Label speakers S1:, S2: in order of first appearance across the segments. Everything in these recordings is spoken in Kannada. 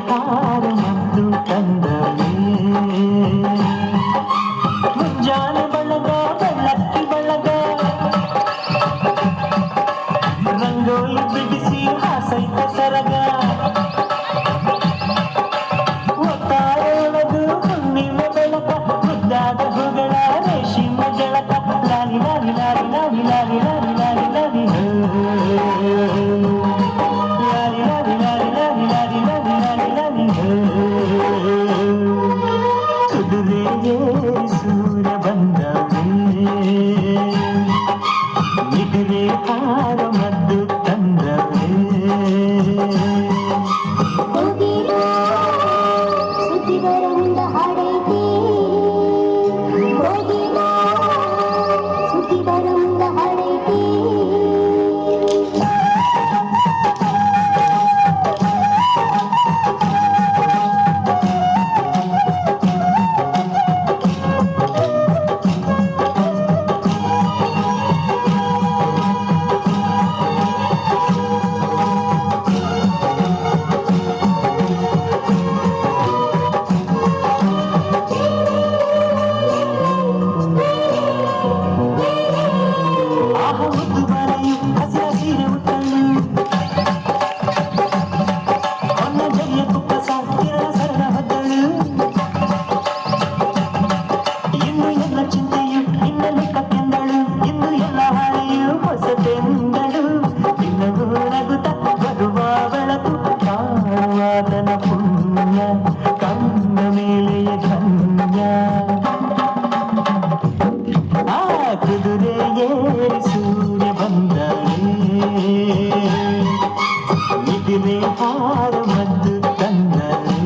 S1: ಹಾರ ಮತ್ತು ತಂದವೇ ಮುಂಜಾನೆ ಬಳಗ ಬೆಳ್ಳಕ್ಕಿ ಬಳಗ ರಂಗೋಲಿ ಬಿಡಿಸಿ ಹಾಸೈತ ಸರಗ ಒತ್ತಾಯೊಳದು ಹುಣ್ಣಿಮೆ ಬೆಳಕ ಮುದ್ದಾದ ಹೂಗಳ ರೇಷಿಮ ಜಳಕ ಲಾಲಿ ಲಾಲಿ ಲಾಲಿ ಲಾಲಿ ಲಾಲಿ ಲಾಲಿ ಲಾಲಿ ಲಾಲಿ ಲಾಲಿ ಲಾಲಿ ಲಾಲಿ ಲಾಲಿ ಲಾಲಿ ಲಾಲಿ ಲಾಲಿ ಕುದುರೆಗೆ ಸೂರ್ಯ ಬಂದವೇ ನಿದ್ರೆ ಹಾರ ಮದ್ದು ತಂದವೇ
S2: ಸುದ್ದಿ ಬರದಿಂದ ಹಾಡೈತಿ ಹೋಗಿಲ್ಲ ಸುದ್ದಿ ಬರದಿಂದ ಹಾಡೈತಿ
S1: ಕಣ್ಣ ಮೇಲೆಯ ಧನ್ಯ ಆ ಕುದುರೆಗೆ ಸೂರ್ಯ ಬಂದವೇ ನಿದ್ರೆ ಹಾರ ಮದ್ದು ತಂದವೇ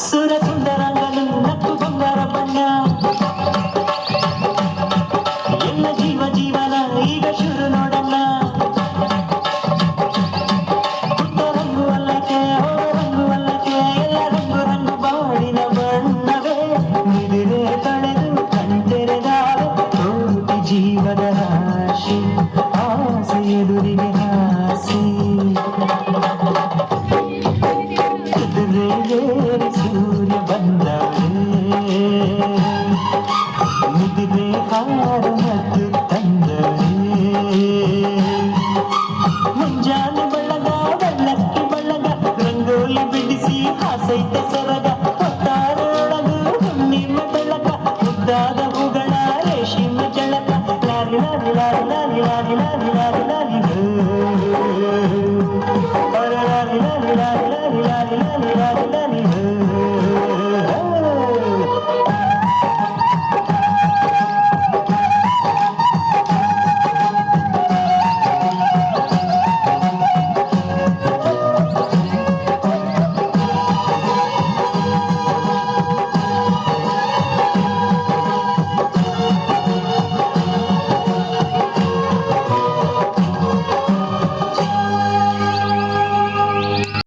S1: ಸುರ ಸುಂದರಂಗನು ನಕ್ಕು ಬಂಗಾರ ಬಣ್ಣ ಎಲ್ಲ ಜೀವ ಜೀವನ ಈಗ ಶುರು ನೋಡಣ್ಣ ಪುಟ್ಟ ರಂಗು ಅಲ್ಲಕ್ಕೆ ಹೊರ ರಂಗು ಅಲ್ಲಕ್ಕೆ ಎಲ್ಲ ರಂಗು ರಂಗು ಬಾಡಿನ ಬಣ್ಣವೇ ನಿದ್ರೆ ತಳೆದು ಕಣ್ತೆರೆದಾಗ ಕೋಟಿ ಜೀವದ ರಾಶಿ ಆಸೆ ಎದುರಿಗೆ ಹಾಸಿ ಕುದುರೆಗೇರಿ ಸೂರ್ಯ ಬಂದವೇ ನಿದ್ರೆ ಹಾರ